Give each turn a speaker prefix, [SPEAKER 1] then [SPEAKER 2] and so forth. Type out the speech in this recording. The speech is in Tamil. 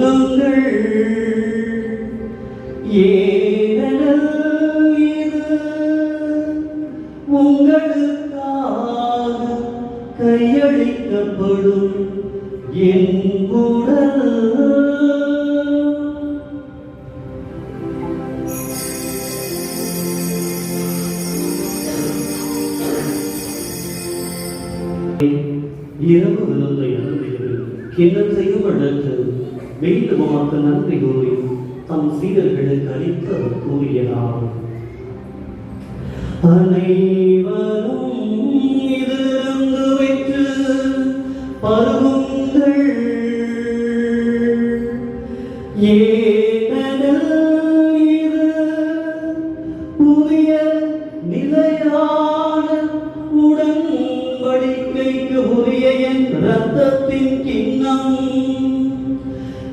[SPEAKER 1] உண்ணுங்கள் ஏனெனில் இது உங்களுக்காக கையளிக்கப்படும் என் உடல். இரவு விருந்தை அருந்தியது கிண்ணத்தையும் எடுத்து மீண்டுமாக்க நன்றி கூறி தம் சீடர்களுக்கு அளித்து அவர் கூறியதாகும், அனைவரும் இதிலிருந்து வைத்து பருகுங்கள்.